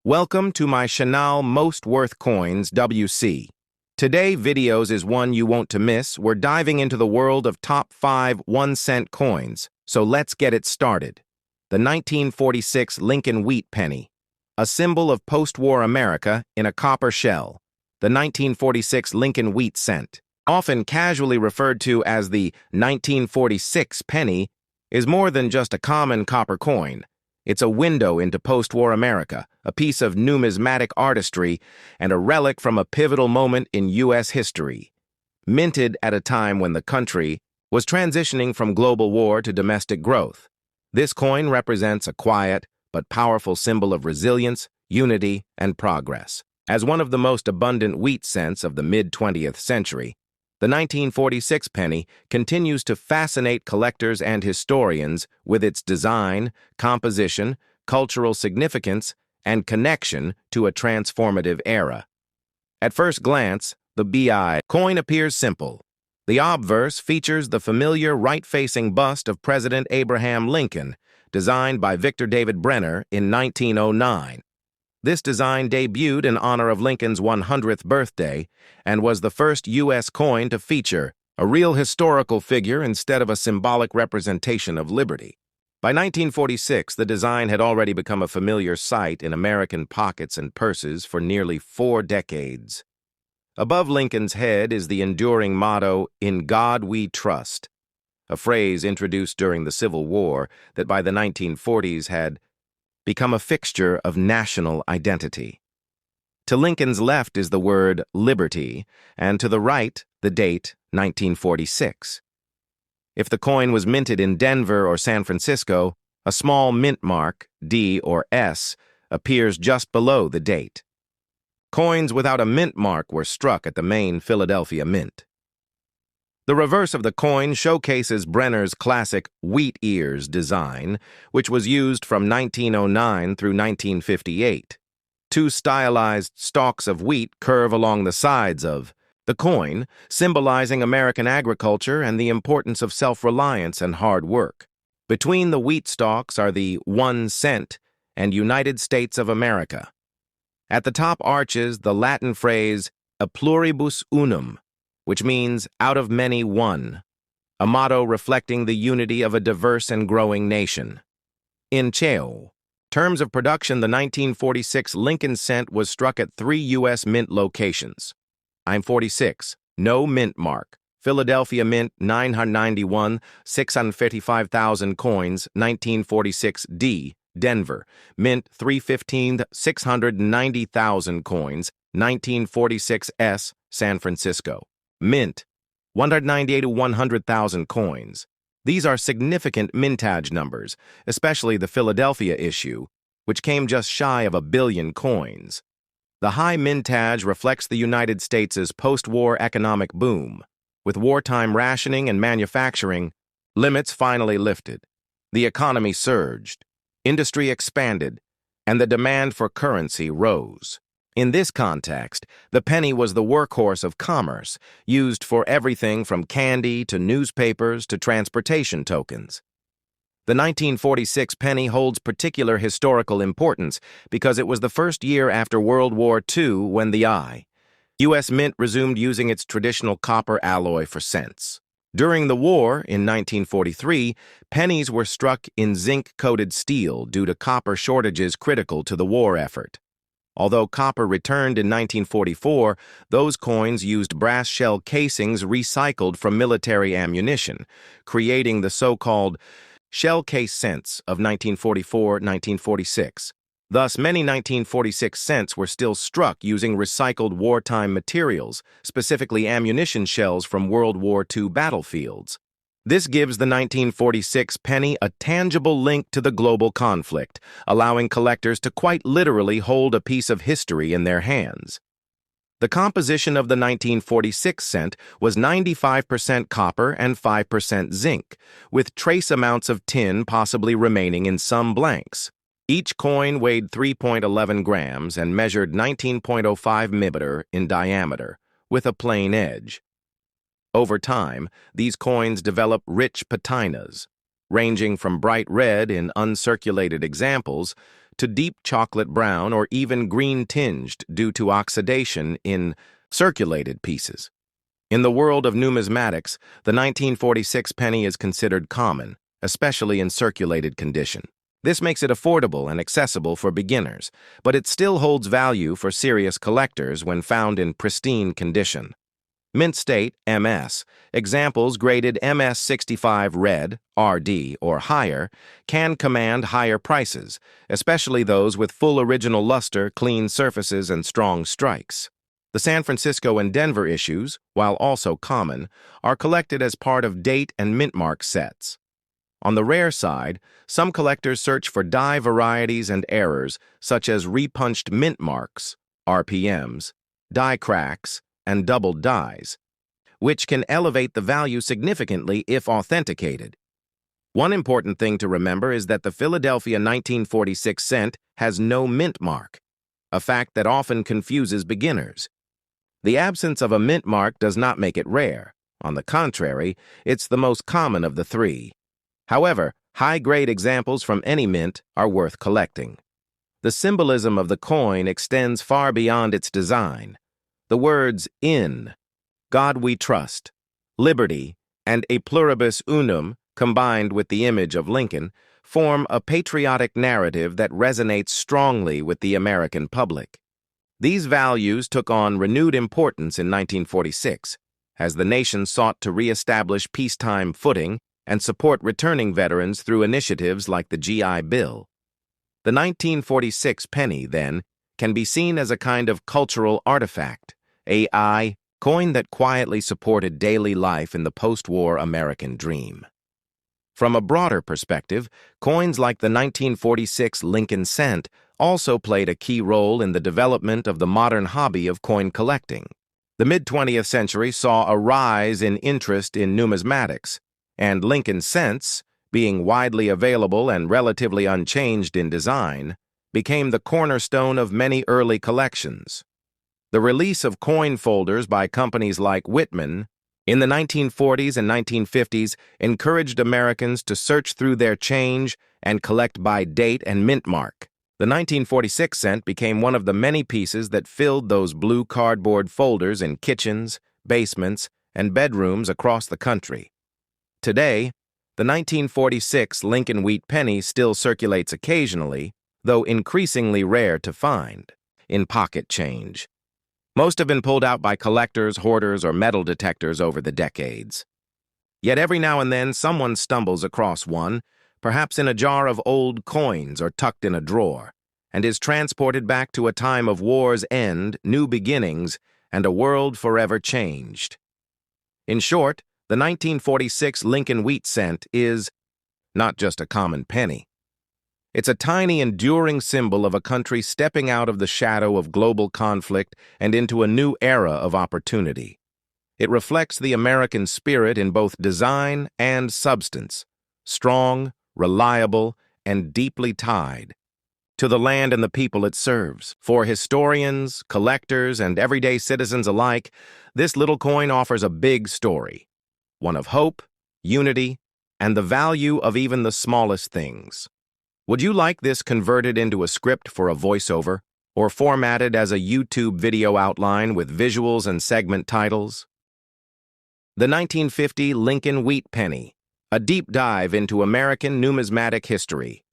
Welcome to my Chanel Most Worth Coins WC. Today videos is one you won't to miss. We're diving into the world of top 5 1-cent coins. So let's get it started. The 1946 Lincoln Wheat Penny, a symbol of post-war America in a copper shell. The 1946 Lincoln Wheat Cent, often casually referred to as the 1946 penny, is more than just a common copper coin. It's a window into post-war America, a piece of numismatic artistry, and a relic from a pivotal moment in U.S. history. Minted at a time when the country was transitioning from global war to domestic growth, this coin represents a quiet but powerful symbol of resilience, unity, and progress. As one of the most abundant wheat cents of the mid-20th century, the 1946 penny continues to fascinate collectors and historians with its design, composition, cultural significance, and connection to a transformative era. At first glance, the BI coin appears simple. The obverse features the familiar right-facing bust of President Abraham Lincoln, designed by Victor David Brenner in 1909. This design debuted in honor of Lincoln's 100th birthday and was the first U.S. coin to feature a real historical figure instead of a symbolic representation of liberty. By 1946, the design had already become a familiar sight in American pockets and purses for nearly 4 decades. Above Lincoln's head is the enduring motto, "In God We Trust," a phrase introduced during the Civil War that by the 1940s had become a fixture of national identity. To Lincoln's left is the word liberty, and to the right, the date 1946. If the coin was minted in Denver or San Francisco, a small mint mark, D or S, appears just below the date. Coins without a mint mark were struck at the main Philadelphia Mint. The reverse of the coin showcases Brenner's classic wheat ears design, which was used from 1909 through 1958. 2 stylized stalks of wheat curve along the sides of the coin, symbolizing American agriculture and the importance of self-reliance and hard work. Between the wheat stalks are the 1 cent and United States of America. At the top arches the Latin phrase "a pluribus unum," which means out of many one, a motto reflecting the unity of a diverse and growing nation. In terms of production, the 1946 Lincoln Cent was struck at 3 U.S. mint locations. I'm 46, no mint mark. Philadelphia Mint, 991, 655,000 coins, 1946 D. Denver, Mint 315, 690,000 coins, 1946 S. San Francisco. Mint, 198 to 100,000 coins. These are significant mintage numbers, especially the Philadelphia issue, which came just shy of 1 billion coins. The high mintage reflects the United States' post-war economic boom. With wartime rationing and manufacturing limits finally lifted, the economy surged, industry expanded, and the demand for currency rose. In this context, the penny was the workhorse of commerce, used for everything from candy to newspapers to transportation tokens. The 1946 penny holds particular historical importance because it was the first year after World War II when the U.S. Mint resumed using its traditional copper alloy for cents. During the war, in 1943, pennies were struck in zinc-coated steel due to copper shortages critical to the war effort. Although copper returned in 1944, those coins used brass shell casings recycled from military ammunition, creating the so-called shell case cents of 1944-1946. Thus, many 1946 cents were still struck using recycled wartime materials, specifically ammunition shells from World War II battlefields. This gives the 1946 penny a tangible link to the global conflict, allowing collectors to quite literally hold a piece of history in their hands. The composition of the 1946 cent was 95% copper and 5% zinc, with trace amounts of tin possibly remaining in some blanks. Each coin weighed 3.11 grams and measured 19.05 mm in diameter, with a plain edge. Over time, these coins develop rich patinas, ranging from bright red in uncirculated examples to deep chocolate brown or even green-tinged due to oxidation in circulated pieces. In the world of numismatics, the 1946 penny is considered common, especially in circulated condition. This makes it affordable and accessible for beginners, but it still holds value for serious collectors when found in pristine condition. Mint State, MS, examples graded MS65 Red, RD, or higher, can command higher prices, especially those with full original luster, clean surfaces, and strong strikes. The San Francisco and Denver issues, while also common, are collected as part of date and mint mark sets. On the rare side, some collectors search for die varieties and errors, such as repunched mint marks, RPMs, die cracks, and doubled dies, which can elevate the value significantly if authenticated. One important thing to remember is that the Philadelphia 1946 cent has no mint mark, a fact that often confuses beginners. The absence of a mint mark does not make it rare. On the contrary, it's the most common of the three. However, high-grade examples from any mint are worth collecting. The symbolism of the coin extends far beyond its design. The words "in," "God we trust," "liberty," and "a pluribus unum," combined with the image of Lincoln, form a patriotic narrative that resonates strongly with the American public. These values took on renewed importance in 1946, as the nation sought to reestablish peacetime footing and support returning veterans through initiatives like the GI Bill. The 1946 penny, then, can be seen as a kind of cultural artifact, a coin that quietly supported daily life in the post-war American dream. From a broader perspective, coins like the 1946 Lincoln cent also played a key role in the development of the modern hobby of coin collecting. The mid-20th century saw a rise in interest in numismatics, and Lincoln cents, being widely available and relatively unchanged in design, became the cornerstone of many early collections. The release of coin folders by companies like Whitman in the 1940s and 1950s encouraged Americans to search through their change and collect by date and mint mark. The 1946 cent became one of the many pieces that filled those blue cardboard folders in kitchens, basements, and bedrooms across the country. Today, the 1946 Lincoln wheat penny still circulates occasionally, though increasingly rare to find, in pocket change. Most have been pulled out by collectors, hoarders, or metal detectors over the decades. Yet every now and then someone stumbles across one, perhaps in a jar of old coins or tucked in a drawer, and is transported back to a time of war's end, new beginnings, and a world forever changed. In short, the 1946 Lincoln wheat cent is not just a common penny. It's a tiny, enduring symbol of a country stepping out of the shadow of global conflict and into a new era of opportunity. It reflects the American spirit in both design and substance, strong, reliable, and deeply tied to the land and the people it serves. For historians, collectors, and everyday citizens alike, this little coin offers a big story, one of hope, unity, and the value of even the smallest things. Would you like this converted into a script for a voiceover, or formatted as a YouTube video outline with visuals and segment titles? The 1950 Lincoln wheat penny, a deep dive into American numismatic history.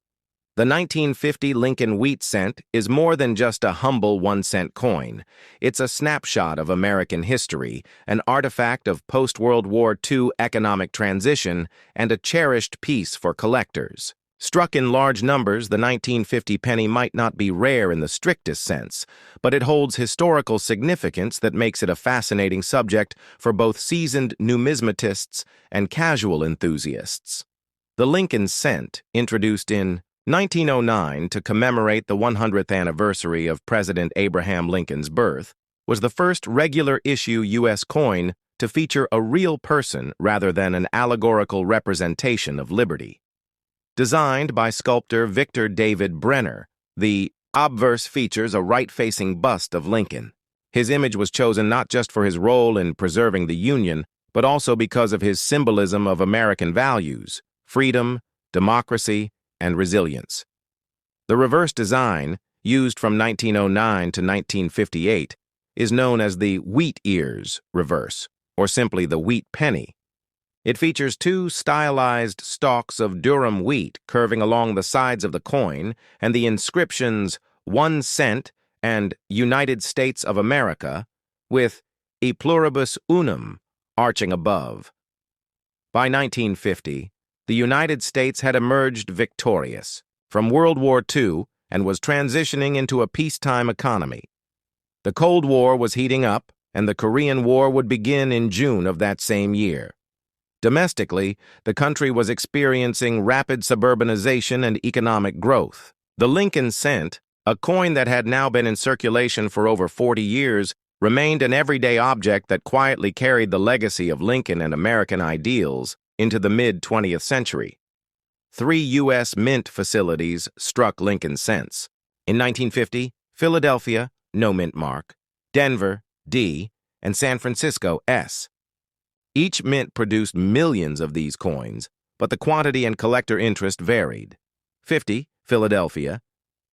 The 1950 Lincoln wheat cent is more than just a humble 1-cent coin. It's a snapshot of American history, an artifact of post-World War II economic transition, and a cherished piece for collectors. Struck in large numbers, the 1950 penny might not be rare in the strictest sense, but it holds historical significance that makes it a fascinating subject for both seasoned numismatists and casual enthusiasts. The Lincoln cent, introduced in 1909 to commemorate the 100th anniversary of President Abraham Lincoln's birth, was the first regular issue U.S. coin to feature a real person rather than an allegorical representation of liberty. Designed by sculptor Victor David Brenner, the obverse features a right-facing bust of Lincoln. His image was chosen not just for his role in preserving the Union, but also because of his symbolism of American values, freedom, democracy, and resilience. The reverse design, used from 1909 to 1958, is known as the wheat ears reverse, or simply the wheat penny. It features two stylized stalks of durum wheat curving along the sides of the coin and the inscriptions 1 cent and United States of America, with E pluribus unum arching above. By 1950, the United States had emerged victorious from World War II and was transitioning into a peacetime economy. The Cold War was heating up, and the Korean War would begin in June of that same year. Domestically, the country was experiencing rapid suburbanization and economic growth. The Lincoln cent, a coin that had now been in circulation for over 40 years, remained an everyday object that quietly carried the legacy of Lincoln and American ideals into the mid-20th century. 3 U.S. mint facilities struck Lincoln cents. In 1950, Philadelphia, no mint mark, Denver, D, and San Francisco, S. Each mint produced millions of these coins, but the quantity and collector interest varied. 50, Philadelphia,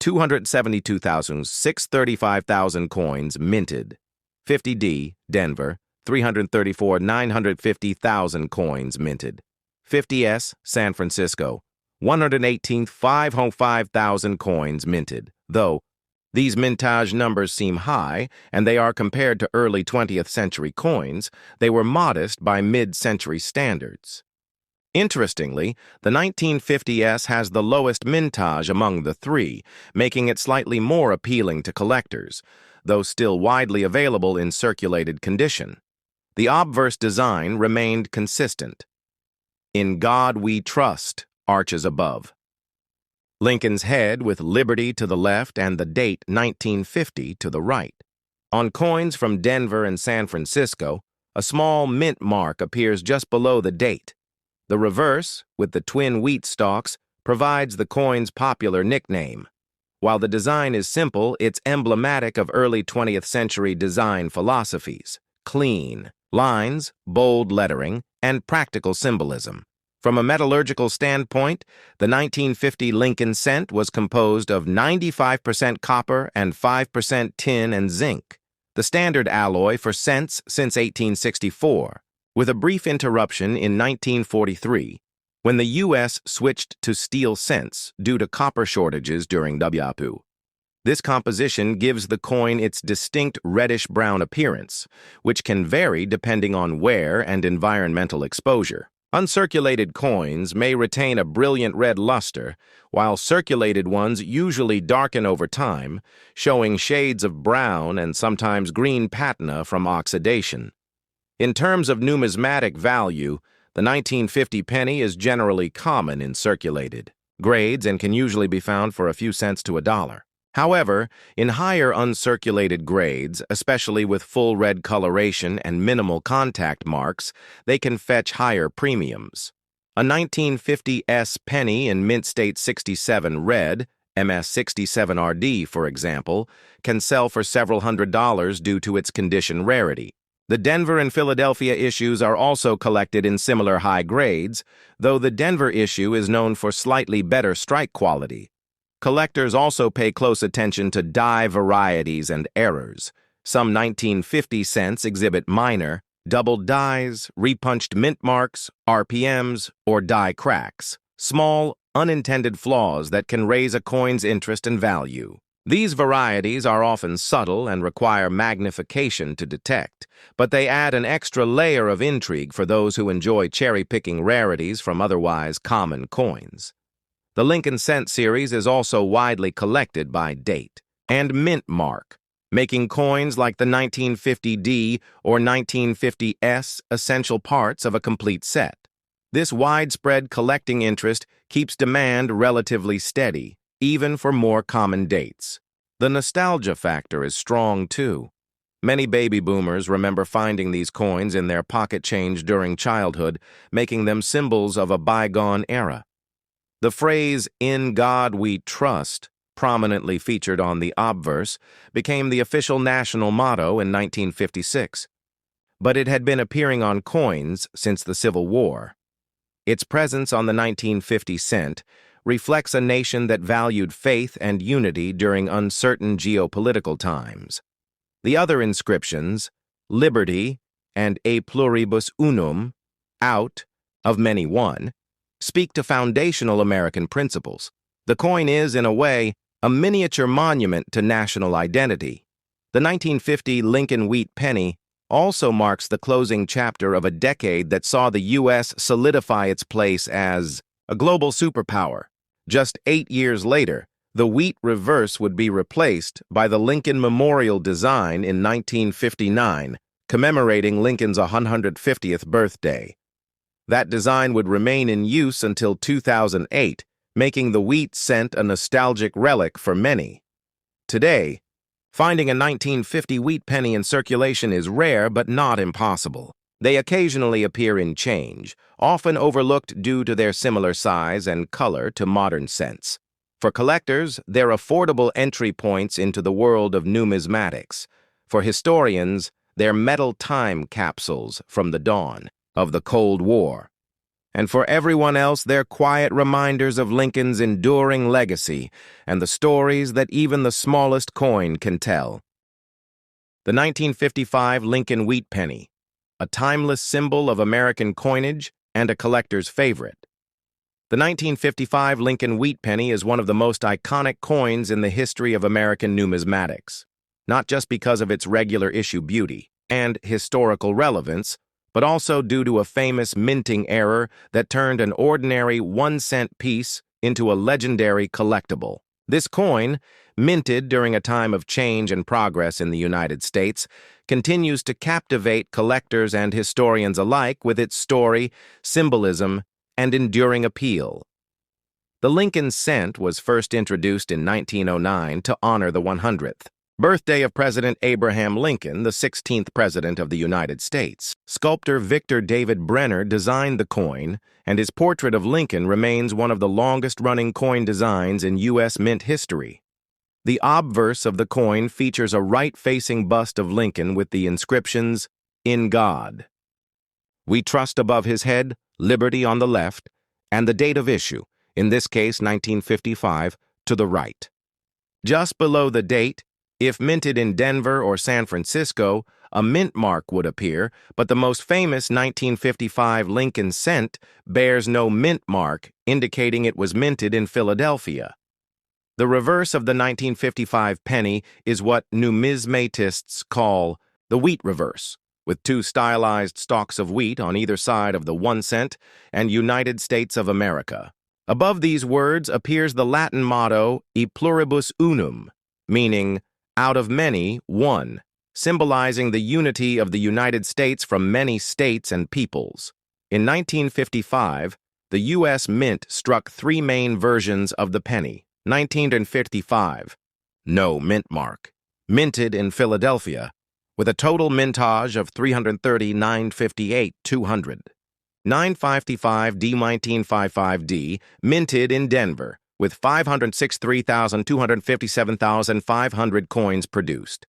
272,635,000 coins minted. 50D, Denver, 334,950,000 coins minted. 50S, San Francisco, 118,505,000 coins minted, though these mintage numbers seem high, and they are compared to early 20th century coins. They were modest by mid-century standards. Interestingly, the 1950S has the lowest mintage among the three, making it slightly more appealing to collectors, though still widely available in circulated condition. The obverse design remained consistent. "In God We Trust" arches above. Lincoln's head with Liberty to the left and the date 1950 to the right. On coins from Denver and San Francisco, a small mint mark appears just below the date. The reverse, with the twin wheat stalks, provides the coin's popular nickname. While the design is simple, it's emblematic of early 20th century design philosophies: clean lines, bold lettering, and practical symbolism. From a metallurgical standpoint, the 1950 Lincoln cent was composed of 95% copper and 5% tin and zinc, the standard alloy for cents since 1864, with a brief interruption in 1943, when the U.S. switched to steel cents due to copper shortages during WAPU. This composition gives the coin its distinct reddish-brown appearance, which can vary depending on wear and environmental exposure. Uncirculated coins may retain a brilliant red luster, while circulated ones usually darken over time, showing shades of brown and sometimes green patina from oxidation. In terms of numismatic value, the 1950 penny is generally common in circulated grades and can usually be found for a few cents to $1. However, in higher uncirculated grades, especially with full red coloration and minimal contact marks, they can fetch higher premiums. A 1950S penny in mint state 67 red, MS67RD, for example, can sell for several $100s due to its condition rarity. The Denver and Philadelphia issues are also collected in similar high grades, though the Denver issue is known for slightly better strike quality. Collectors also pay close attention to die varieties and errors. Some 1950 cents exhibit minor, doubled dies, repunched mint marks, RPMs, or die cracks, small, unintended flaws that can raise a coin's interest and value. These varieties are often subtle and require magnification to detect, but they add an extra layer of intrigue for those who enjoy cherry-picking rarities from otherwise common coins. The Lincoln cent series is also widely collected by date and mint mark, making coins like the 1950D or 1950S essential parts of a complete set. This widespread collecting interest keeps demand relatively steady, even for more common dates. The nostalgia factor is strong, too. Many baby boomers remember finding these coins in their pocket change during childhood, making them symbols of a bygone era. The phrase, "In God We Trust," prominently featured on the obverse, became the official national motto in 1956. But it had been appearing on coins since the Civil War. Its presence on the 1950 cent reflects a nation that valued faith and unity during uncertain geopolitical times. The other inscriptions, Liberty and A Pluribus Unum, out of many one, speak to foundational American principles. The coin is, in a way, a miniature monument to national identity. The 1950 Lincoln wheat penny also marks the closing chapter of a decade that saw the U.S. solidify its place as a global superpower. Just 8 years later, the wheat reverse would be replaced by the Lincoln Memorial design in 1959, commemorating Lincoln's 150th birthday. That design would remain in use until 2008, making the wheat cent a nostalgic relic for many. Today, finding a 1950 wheat penny in circulation is rare but not impossible. They occasionally appear in change, often overlooked due to their similar size and color to modern cents. For collectors, they're affordable entry points into the world of numismatics. For historians, they're metal time capsules from the dawn of the Cold War. And for everyone else, they're quiet reminders of Lincoln's enduring legacy and the stories that even the smallest coin can tell. The 1955 Lincoln wheat penny, a timeless symbol of American coinage and a collector's favorite. The 1955 Lincoln wheat penny is one of the most iconic coins in the history of American numismatics, not just because of its regular issue beauty and historical relevance, but also due to a famous minting error that turned an ordinary 1-cent piece into a legendary collectible. This coin, minted during a time of change and progress in the United States, continues to captivate collectors and historians alike with its story, symbolism, and enduring appeal. The Lincoln cent was first introduced in 1909 to honor the 100th birthday of President Abraham Lincoln, the 16th President of the United States. Sculptor Victor David Brenner designed the coin, and his portrait of Lincoln remains one of the longest-running coin designs in U.S. mint history. The obverse of the coin features a right-facing bust of Lincoln with the inscriptions, "In God." "We trust" above his head, "Liberty" on the left, and the date of issue, in this case 1955, to the right. Just below the date, if minted in Denver or San Francisco, a mint mark would appear, but the most famous 1955 Lincoln cent bears no mint mark, indicating it was minted in Philadelphia. The reverse of the 1955 penny is what numismatists call the wheat reverse, with two stylized stalks of wheat on either side of the 1 cent and United States of America. Above these words appears the Latin motto, E Pluribus Unum, meaning out of many, one, symbolizing the unity of the United States from many states and peoples. In 1955, the U.S. Mint struck 3 main versions of the penny. 1955, no mint mark, minted in Philadelphia, with a total mintage of 330,958, 200. 955D 1955D, minted in Denver, with 563,257,500 coins produced.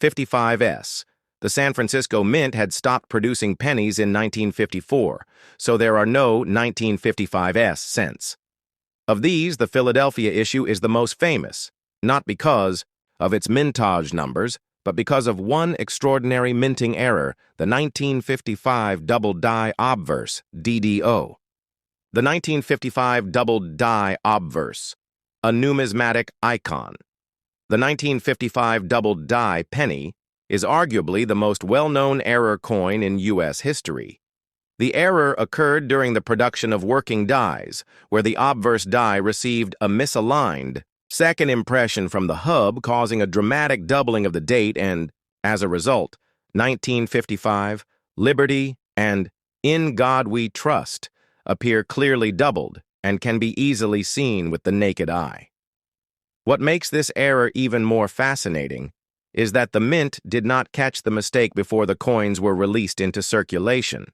55S. The San Francisco Mint had stopped producing pennies in 1954, so there are no 1955S cents. Of these, the Philadelphia issue is the most famous, not because of its mintage numbers, but because of one extraordinary minting error, the 1955 double die obverse, DDO. The 1955 double die obverse, a numismatic icon. The 1955 double die penny is arguably the most well-known error coin in U.S. history. The error occurred during the production of working dies, where the obverse die received a misaligned second impression from the hub, causing a dramatic doubling of the date and, as a result, 1955, Liberty, and In God We Trust appear clearly doubled and can be easily seen with the naked eye. What makes this error even more fascinating is that the mint did not catch the mistake before the coins were released into circulation.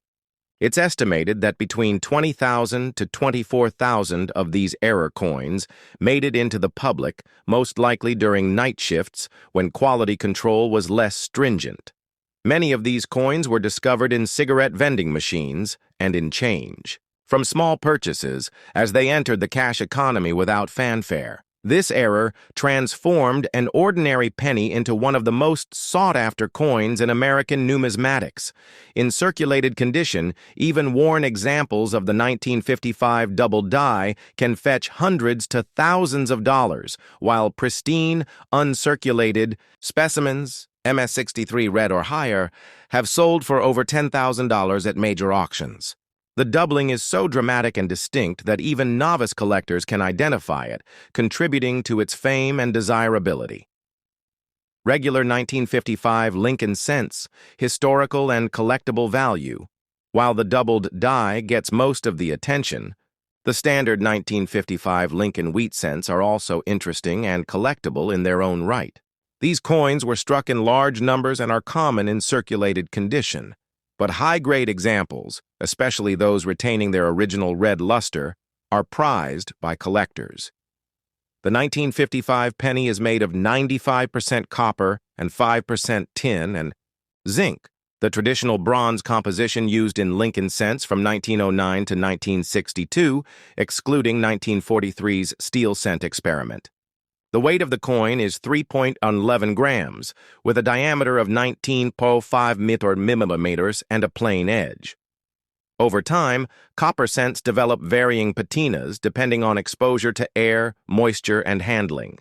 It's estimated that between 20,000 to 24,000 of these error coins made it into the public, most likely during night shifts when quality control was less stringent. Many of these coins were discovered in cigarette vending machines and in change. from small purchases as they entered the cash economy without fanfare. This error transformed an ordinary penny into one of the most sought-after coins in American numismatics. In circulated condition, even worn examples of the 1955 double die can fetch hundreds to thousands of dollars, while pristine, uncirculated specimens, MS-63 red or higher, have sold for over $10,000 at major auctions. The doubling is so dramatic and distinct that even novice collectors can identify it, contributing to its fame and desirability. Regular 1955 Lincoln cents, historical and collectible value. While the doubled die gets most of the attention, the standard 1955 Lincoln wheat cents are also interesting and collectible in their own right. These coins were struck in large numbers and are common in circulated condition. But high-grade examples, especially those retaining their original red luster, are prized by collectors. The 1955 penny is made of 95% copper and 5% tin and zinc, the traditional bronze composition used in Lincoln cents from 1909 to 1962, excluding 1943's steel cent experiment. The weight of the coin is 3.11 grams, with a diameter of 19.5 millimeters and a plain edge. Over time, copper cents develop varying patinas depending on exposure to air, moisture, and handling.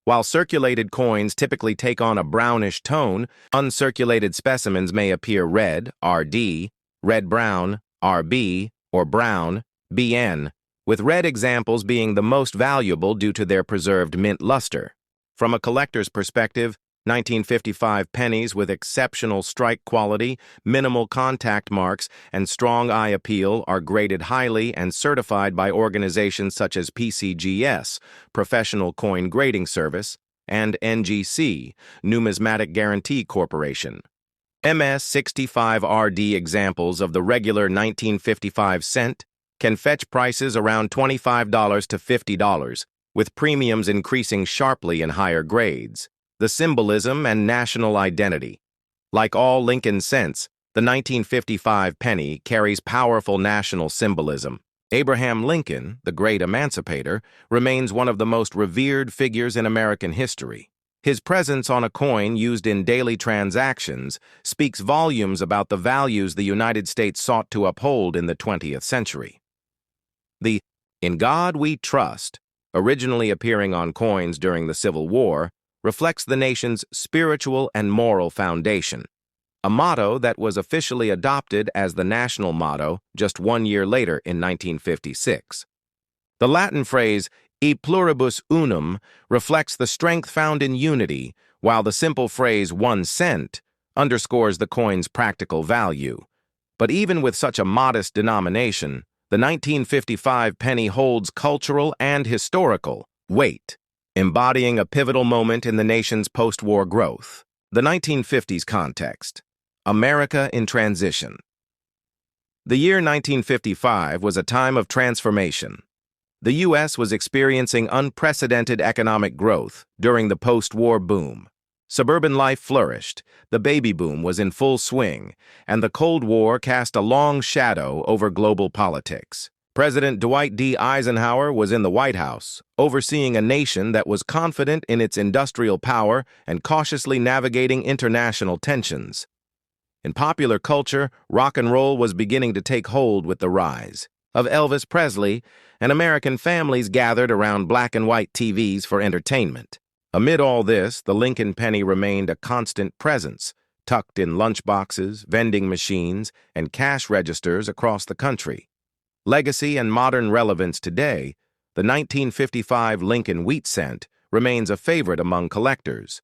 While circulated coins typically take on a brownish tone, uncirculated specimens may appear red, RD, red-brown, RB, or brown, BN, with red examples being the most valuable due to their preserved mint luster. From a collector's perspective, 1955 pennies with exceptional strike quality, minimal contact marks, and strong eye appeal are graded highly and certified by organizations such as PCGS, Professional Coin Grading Service, and NGC, Numismatic Guarantee Corporation. MS-65RD examples of the regular 1955 cent can fetch prices around $25 to $50, with premiums increasing sharply in higher grades. The symbolism and national identity. Like all Lincoln cents, the 1955 penny carries powerful national symbolism. Abraham Lincoln, the great emancipator, remains one of the most revered figures in American history. His presence on a coin used in daily transactions speaks volumes about the values the United States sought to uphold in the 20th century. The "In God We Trust," originally appearing on coins during the Civil War, reflects the nation's spiritual and moral foundation, a motto that was officially adopted as the national motto just 1 year later in 1956. The Latin phrase "e pluribus unum" reflects the strength found in unity, while the simple phrase "1 cent" underscores the coin's practical value. But even with such a modest denomination, the 1955 penny holds cultural and historical weight, embodying a pivotal moment in the nation's post-war growth. The 1950s context. America in transition. The year 1955 was a time of transformation. The U.S. was experiencing unprecedented economic growth during the post-war boom. Suburban life flourished, the baby boom was in full swing, and the Cold War cast a long shadow over global politics. President Dwight D. Eisenhower was in the White House, overseeing a nation that was confident in its industrial power and cautiously navigating international tensions. In popular culture, rock and roll was beginning to take hold with the rise of Elvis Presley, and American families gathered around black and white TVs for entertainment. Amid all this, the Lincoln penny remained a constant presence, tucked in lunchboxes, vending machines, and cash registers across the country. Legacy and modern relevance today, the 1955 Lincoln wheat cent remains a favorite among collectors,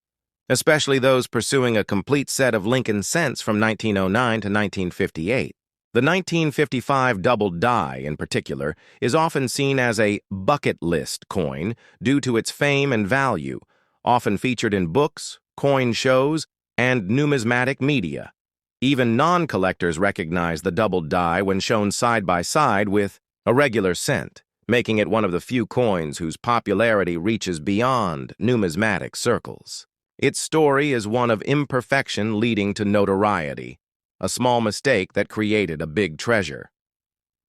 especially those pursuing a complete set of Lincoln cents from 1909 to 1958. The 1955 double die, in particular, is often seen as a bucket list coin due to its fame and value, often featured in books, coin shows, and numismatic media. Even non-collectors recognize the double die when shown side by side with a regular cent, making it one of the few coins whose popularity reaches beyond numismatic circles. Its story is one of imperfection leading to notoriety, a small mistake that created a big treasure.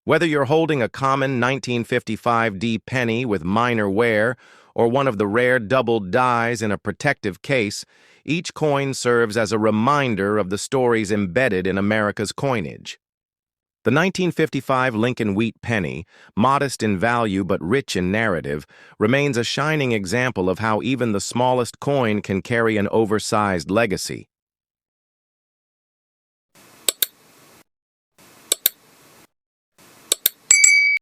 Whether you're holding a common 1955 D penny with minor wear or one of the rare doubled dies in a protective case, each coin serves as a reminder of the stories embedded in America's coinage. The 1955 Lincoln Wheat penny, modest in value but rich in narrative, remains a shining example of how even the smallest coin can carry an oversized legacy.